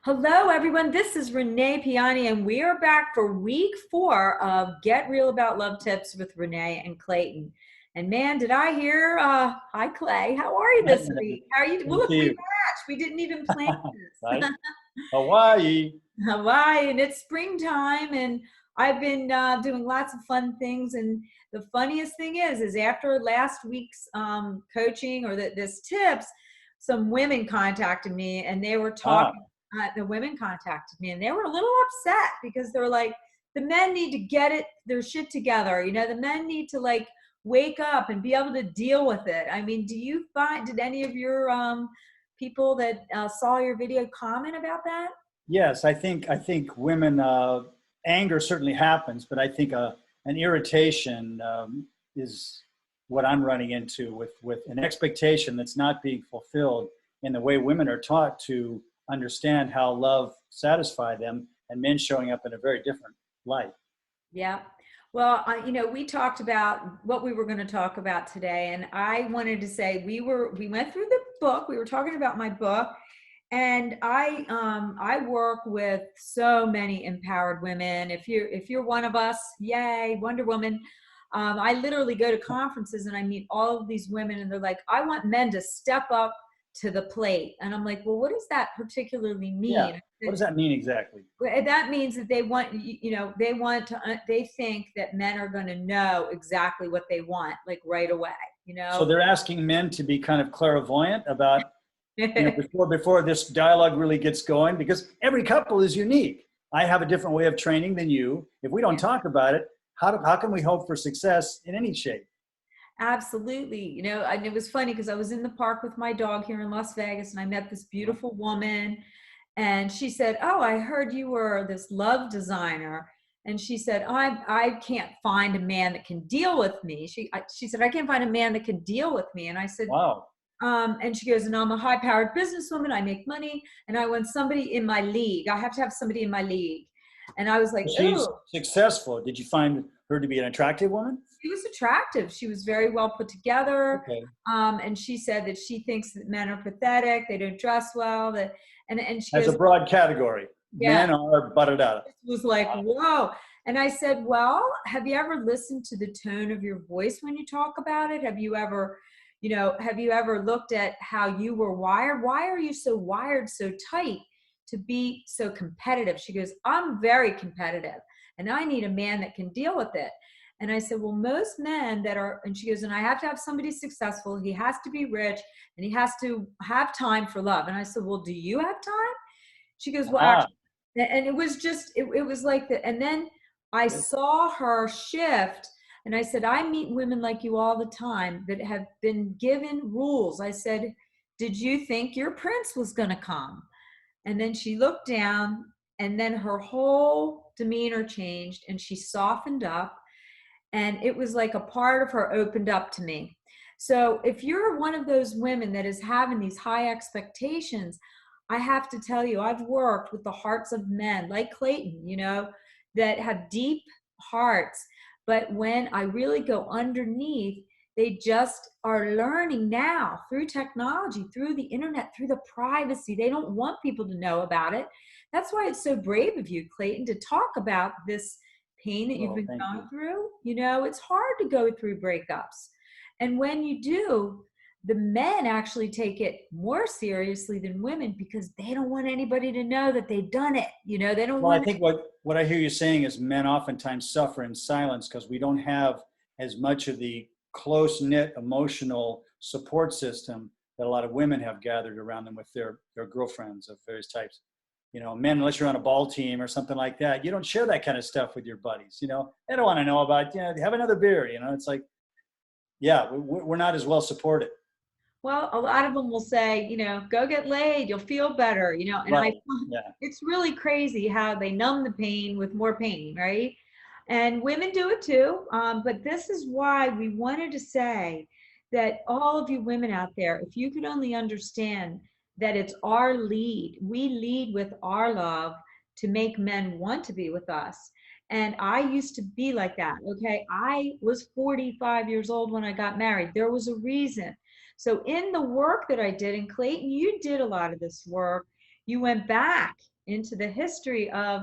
Hello, everyone. This is Renée Piane, and we are back for week 4 of Get Real About Love Tips with Renee and Clayton. And man, did I hear, hi, Clay. How are you this week? How are you? Well, Thank look, we you. matched. We didn't even plan this. Right? Hawaii. Hawaii, and it's springtime, and I've been doing lots of fun things. And the funniest thing is after last week's coaching or this tips, some women contacted me, and they were Ah, talking. The women contacted me, and they were a little upset because they're like, the men need to get their shit together. The men need to like wake up and be able to deal with it. I mean, did any of your people that saw your video comment about that? yes, I think women anger certainly happens, but I think an irritation is what I'm running into with an expectation that's not being fulfilled in the way women are taught to understand how love satisfies them, and men showing up in a very different light. Yeah. Well, we talked about what we were going to talk about today, and I wanted to say we went through the book. We were talking about my book, and I work with so many empowered women. If you're one of us, yay, Wonder Woman. I literally go to conferences and I meet all of these women, and they're like, I want men to step up to the plate, and I'm like, well, what does that particularly Yeah. mean? What does that mean exactly? Well, that means that they want to, they think that men are going to know exactly what they want, like right away, you So know? they're asking men to be kind of clairvoyant about, before this dialogue really gets going, because every couple is unique. I have a different way of training than you. If we don't Yeah, talk about it, how can we hope for success in any shape? absolutely. And it was funny because I was in the park with my dog here in Las Vegas, and I met this beautiful woman, and she said, oh, I heard you were this love designer. And she said, I can't find a man that can deal with me. She said, I can't find a man that can deal with me. And I said, Wow. and she goes, and I'm a high powered businesswoman. I make money, and I want somebody in my league. I have to have somebody in my league. And I was like, She's oh, successful. Did you find her to be an attractive woman? she was attractive. She was very well put together. Okay. And she said that she thinks that men are pathetic. They don't dress well. And she As a goes, broad category, yeah, men are butted out. it was like, whoa. And I said, well, have you ever listened to the tone of your voice when you talk about it? Have you ever looked at how you were wired? Why are you so wired so tight to be so competitive? She goes, I'm very competitive, and I need a man that can deal with it. And I said, well, most men that are, and she goes, and I have to have somebody successful. He has to be rich, and he has to have time for love. And I said, well, do you have time? She goes, well, Ah, actually, and it was just, it was like that. And then I saw her shift, and I said, I meet women like you all the time that have been given rules. I said, did you think your prince was going to come? And then she looked down, and then her whole demeanor changed, and she softened up, and it was like a part of her opened up to me. So if you're one of those women that is having these high expectations, I have to tell you, I've worked with the hearts of men like Clayton, that have deep hearts. But when I really go underneath, they just are learning now through technology, through the internet, through the privacy. They don't want people to know about it. That's why it's so brave of you, Clayton, to talk about this pain that you've well, been thank going you. through. It's hard to go through breakups. And when you do, the men actually take it more seriously than women because they don't want anybody to know that they've done it. They don't Well, I want. think what I hear you saying is men oftentimes suffer in silence because we don't have as much of the close knit emotional support system that a lot of women have gathered around them with their girlfriends of various types. Men, unless you're on a ball team or something like that, you don't share that kind of stuff with your buddies. They don't want to know about, have another beer. It's like, yeah, we're not as well supported. Well, a lot of them will say, go get laid, you'll feel better, and Right. Yeah. it's really crazy how they numb the pain with more pain, right? And women do it too. But this is why we wanted to say that all of you women out there, if you could only understand that it's our lead, we lead with our love to make men want to be with us. And I used to be like that. Okay. I was 45 years old when I got married. There was a reason. So in the work that I did, and Clayton, you did a lot of this work, you went back into the history of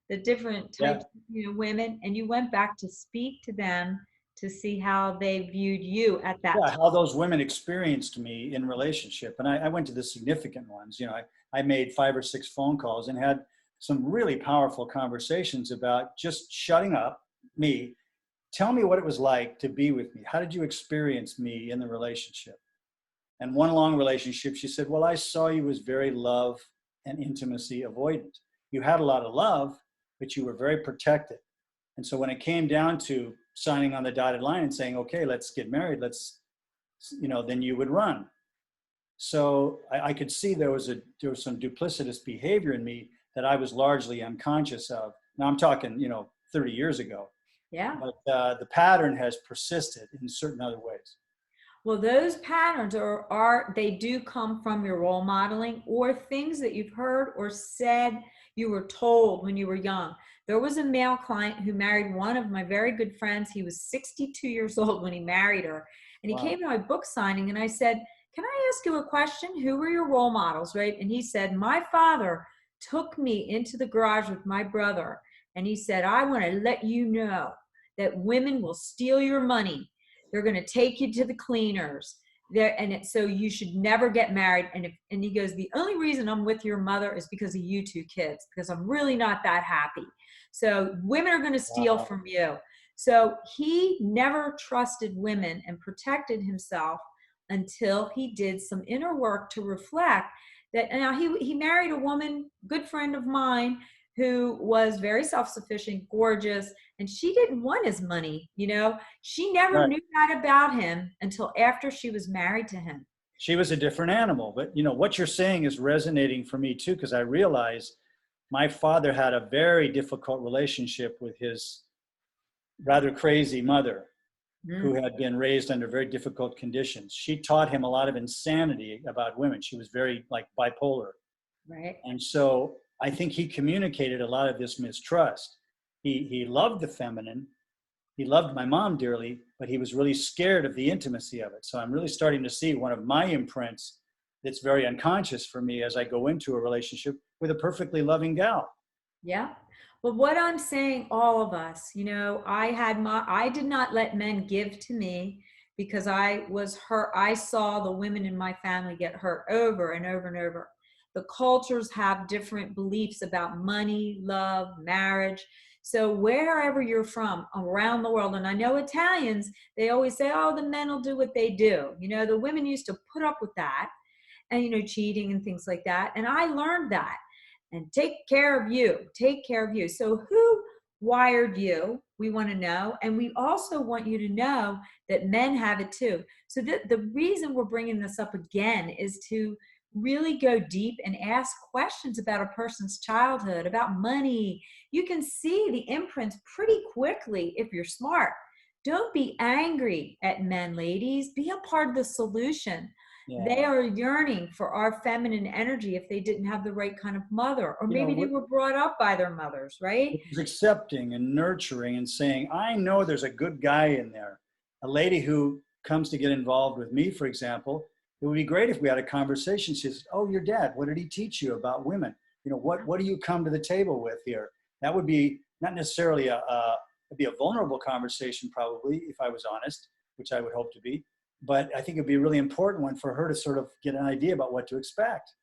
the different Yeah. types of, women, and you went back to speak to them to see how they viewed you at that Yeah, time. how those women experienced me in relationship. And I went to the significant ones. I made 5 or 6 phone calls and had some really powerful conversations about just shutting up, me. Tell me what it was like to be with me. How did you experience me in the relationship? And one long relationship, she said, well, I saw you as very love and intimacy avoidant. You had a lot of love, but you were very protected. And so when it came down to signing on the dotted line and saying, okay, let's get married, then you would run. So I could see there was some duplicitous behavior in me that I was largely unconscious of. Now I'm talking, 30 years ago, Yeah. but the pattern has persisted in certain other ways. Well, those patterns are they do come from your role modeling or things that you've heard or said you were told when you were young. There was a male client who married one of my very good friends. He was 62 years old when he married her. And he Wow. came to my book signing and I said, "Can I ask you a question? Who were your role models?" Right? And he said, "My father took me into the garage with my brother and he said, I want to let you know that women will steal your money. They're going to take you to the cleaners there, and so you should never get married." And he goes, "The only reason I'm with your mother is because of you two kids, because I'm really not that happy. So women are going to steal Wow. from you." So he never trusted women and protected himself until he did some inner work to reflect that. Now he married a woman, good friend of mine, who was very self-sufficient, gorgeous, and she didn't want his money. She never Right. knew that about him until after she was married to him. She was a different animal, but what you're saying is resonating for me too, because I realize my father had a very difficult relationship with his rather crazy mother, who Mm, had been raised under very difficult conditions. She taught him a lot of insanity about women. She was very like bipolar. right. And so I think he communicated a lot of this mistrust. He loved the feminine. He loved my mom dearly, but he was really scared of the intimacy of it. So I'm really starting to see one of my imprints that's very unconscious for me as I go into a relationship with a perfectly loving gal. Yeah. Well, what I'm saying, all of us, I did not let men give to me because I was hurt. I saw the women in my family get hurt over and over and over. The cultures have different beliefs about money, love, marriage. So wherever you're from around the world, and I know Italians, they always say, "Oh, the men will do what they do." The women used to put up with that and, cheating and things like that. And I learned that. And take care of you. Take care of you. So who wired you? We want to know. And we also want you to know that men have it too. So the reason we're bringing this up again is to really go deep and ask questions about a person's childhood, about money. You can see the imprints pretty quickly if you're smart. Don't be angry at men, ladies. Be a part of the solution. They Yeah. are yearning for our feminine energy if they didn't have the right kind of mother, or You know, maybe they what were brought up by their mothers, right? is accepting and nurturing and saying, I know there's a good guy in there. A lady who comes to get involved with me, for example, it would be great if we had a conversation. She says, oh, your dad, what did he teach you about women? What do you come to the table with here? That would be not necessarily it'd be a vulnerable conversation, probably, if I was honest, which I would hope to be. But I think it'd be a really important one for her to sort of get an idea about what to expect.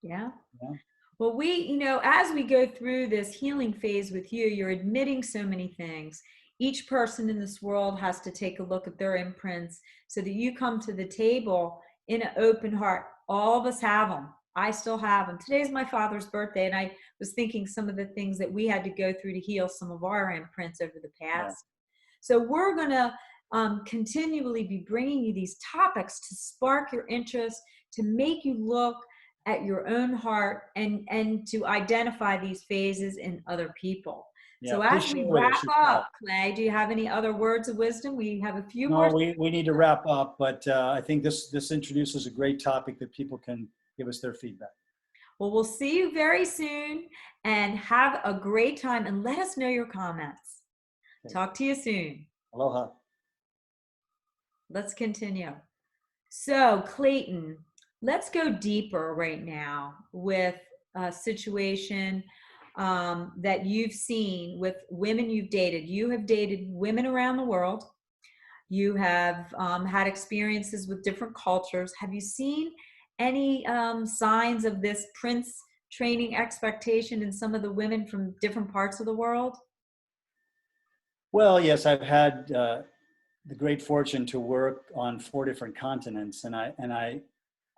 Yeah. You know? Well, as we go through this healing phase with you, you're admitting so many things. Each person in this world has to take a look at their imprints so that you come to the table in an open heart. All of us have them. I still have them. Today's my father's birthday, and I was thinking some of the things that we had to go through to heal some of our imprints over the Yeah. past. So we're going to continually be bringing you these topics to spark your interest, to make you look at your own heart and to identify these phases in other people. Yeah. So Please as share we with wrap us your thoughts. up, Clay, do you have any other words of wisdom? We have a few more. No, we need to wrap up, but I think this introduces a great topic that people can give us their feedback. Well, we'll see you very soon and have a great time and let us know your comments. Okay. Talk to you soon. Aloha. Let's continue. So, Clayton, let's go deeper right now with situation that you've seen with women you've dated? You have dated women around the world. You have had experiences with different cultures. Have you seen any signs of this prince training expectation in some of the women from different parts of the world? Well, yes, I've had the great fortune to work on 4 different continents, and I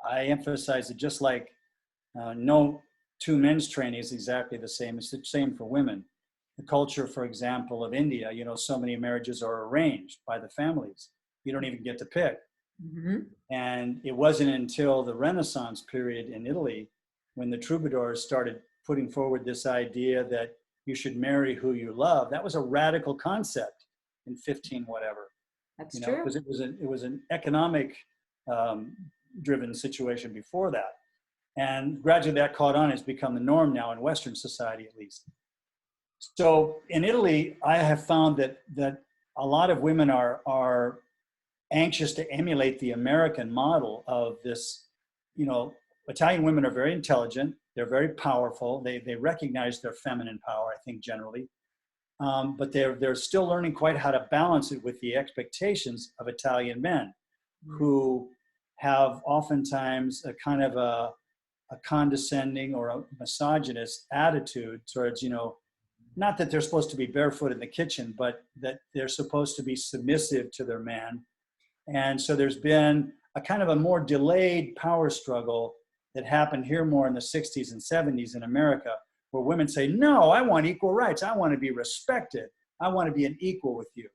emphasize that just like no two men's training is exactly the same. It's the same for women. The culture, for example, of India, so many marriages are arranged by the families. You don't even get to pick. Mm-hmm. And it wasn't until the Renaissance period in Italy when the troubadours started putting forward this idea that you should marry who you love. That was a radical concept in 15 whatever. That's true. Because it was an economic driven situation before that. And gradually that caught on, has become the norm now in Western society, at least. So in Italy, I have found that a lot of women are anxious to emulate the American model of this. Italian women are very intelligent. They're very powerful. They recognize their feminine power, I think, generally. But they're still learning quite how to balance it with the expectations of Italian men, who have oftentimes a kind of a condescending or a misogynist attitude towards, not that they're supposed to be barefoot in the kitchen, but that they're supposed to be submissive to their man. And so there's been a kind of a more delayed power struggle that happened here more in the 60s and 70s in America, where women say, no, I want equal rights. I want to be respected. I want to be an equal with you.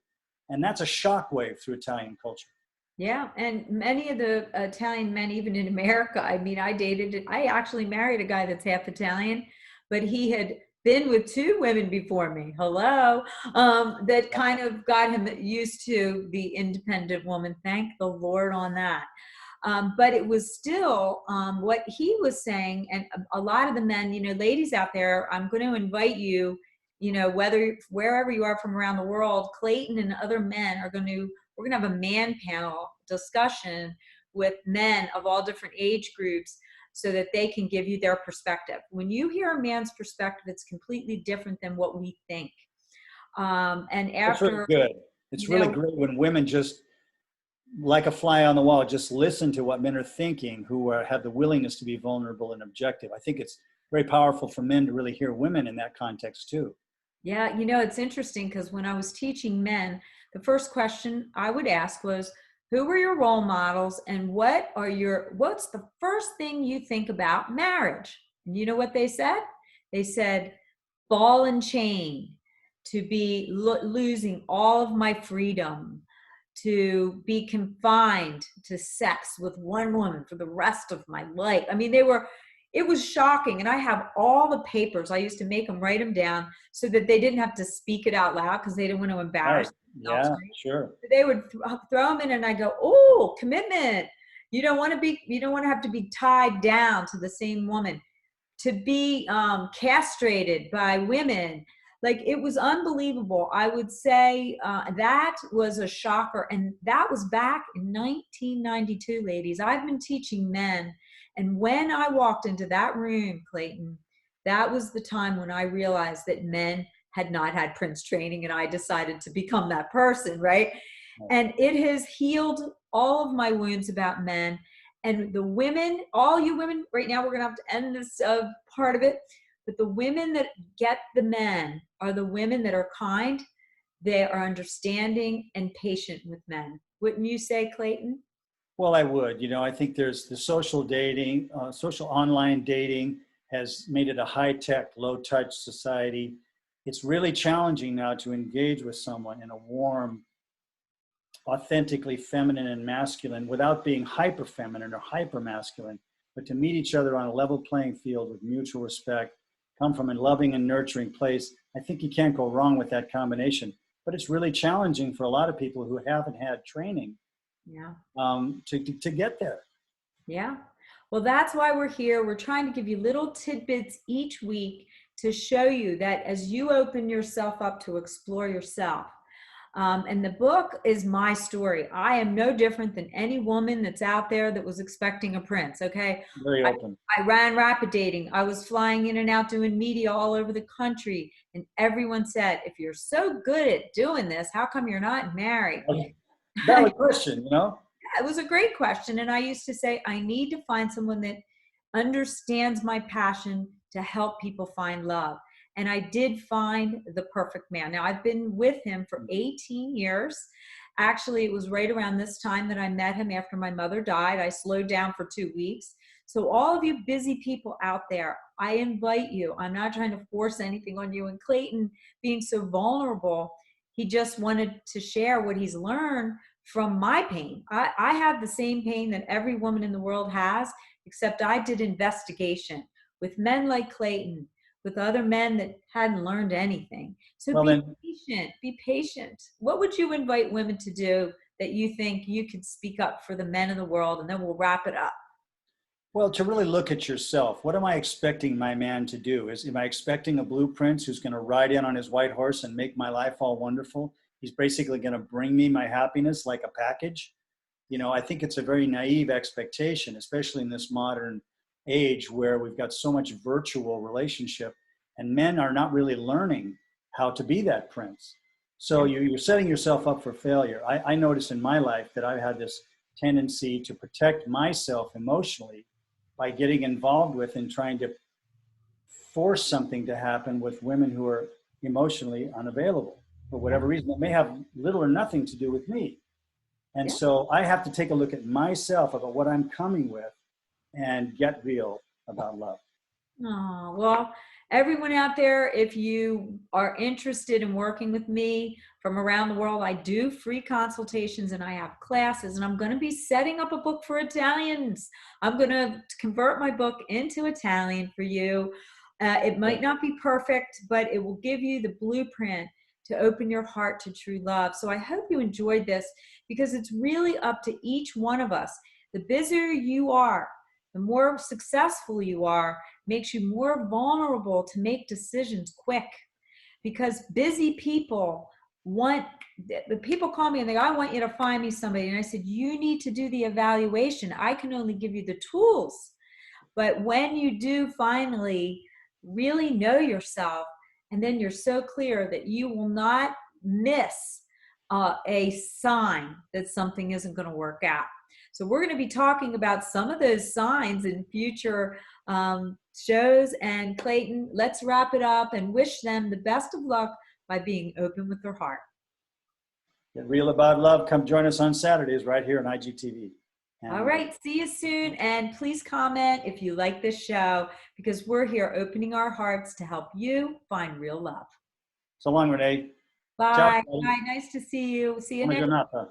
And that's a shockwave through Italian culture. Yeah, and many of the Italian men, even in America, I actually married a guy that's half Italian, but he had been with 2 women before me. Hello. That kind of got him used to the independent woman. Thank the Lord on that. But it was still what he was saying, and a lot of the men, ladies out there, I'm going to invite you, wherever you are from around the world, Clayton and other men we're going to have a man panel discussion with men of all different age groups so that they can give you their perspective. When you hear a man's perspective, it's completely different than what we think. And after, it's really good. It's really great when women just, like a fly on the wall, just listen to what men are thinking, who have the willingness to be vulnerable and objective. I think it's very powerful for men to really hear women in that context too. Yeah, it's interesting because when I was teaching men, the first question I would ask was, who were your role models and what's the first thing you think about marriage? And you know what they said? They said, ball and chain, to be losing all of my freedom, to be confined to sex with one woman for the rest of my life. I mean, it was shocking. And I have all the papers. I used to make them write them down so that they didn't have to speak it out loud because they didn't want to embarrass themselves. Yeah, sure. They would throw them in and I go, oh, commitment. You don't want to have to be tied down to the same woman, to be castrated by women. Like, it was unbelievable. I would say that was a shocker. And that was back in 1992, ladies. I've been teaching men. And when I walked into that room, Clayton, that was the time when I realized that men had not had Prince training, and I decided to become that person, right? And it has healed all of my wounds about men. And the women, all you women, right now we're going to have to end this part of it, but the women that get the men are the women that are kind, they are understanding and patient with men. Wouldn't you say, Clayton? Well, I would. I think there's the social dating, social online dating has made it a high-tech, low-touch society. It's really challenging now to engage with someone in a warm, authentically feminine and masculine without being hyper-feminine or hyper-masculine, but to meet each other on a level playing field with mutual respect, come from a loving and nurturing place. I think you can't go wrong with that combination. But it's really challenging for a lot of people who haven't had training. Yeah. To get there. Yeah. Well, that's why we're here. We're trying to give you little tidbits each week to show you that as you open yourself up to explore yourself, And the book is my story. I am no different than any woman that's out there that was expecting a prince. Okay. Very open. I ran rapid dating. I was flying in and out doing media all over the country. And everyone said, if you're so good at doing this, how come you're not married? Valid question, you know? It was a great question. And I used to say, I need to find someone that understands my passion to help people find love. And I did find the perfect man. Now, I've been with him for 18 years. Actually, it was right around this time that I met him after my mother died. I slowed down for 2 weeks. So all of you busy people out there, I invite you. I'm not trying to force anything on you. And Clayton, being so vulnerable, he just wanted to share what he's learned from my pain. I have the same pain that every woman in the world has, except I did investigation with men like Clayton, with other men that hadn't learned anything. So Well, be then, patient, be patient. What would you invite women to do that you think you could speak up for the men in the world? And then we'll wrap it up. well, to really look at yourself, what am I expecting my man to do? Am I expecting a blue prince who's going to ride in on his white horse and make my life all wonderful? He's basically going to bring me my happiness like a package. You know, I think it's a very naive expectation, especially in this modern age where we've got so much virtual relationship and men are not really learning how to be that prince. So you're setting yourself up for failure. I notice in my life that I've had this tendency to protect myself emotionally by getting involved with and trying to force something to happen with women who are emotionally unavailable for whatever reason. It may have little or nothing to do with me. And Yeah. so I have to take a look at myself about what I'm coming with and get real about love. Oh, well, everyone out there, if you are interested in working with me from around the world, I do free consultations and I have classes, and I'm going to be setting up a book for Italians. I'm going to convert my book into Italian for you. It might not be perfect, but it will give you the blueprint to open your heart to true love. So I hope you enjoyed this, because it's really up to each one of us. The busier you are, the more successful you are, makes you more vulnerable to make decisions quick, because busy people want, the people call me and they go, I want you to find me somebody. And I said, you need to do the evaluation. I can only give you the tools. But when you do finally really know yourself, and then you're so clear that you will not miss a sign that something isn't going to work out. So we're going to be talking about some of those signs in future shows. And Clayton, let's wrap it up and wish them the best of luck by being open with their heart. Get real about love. Come join us on Saturdays right here on IGTV. And all right, see you soon. And please comment if you like this show, because we're here opening our hearts to help you find real love. so long, Renee. Ciao. Bye. Bye. Nice to see you. See you Buona next. giornata.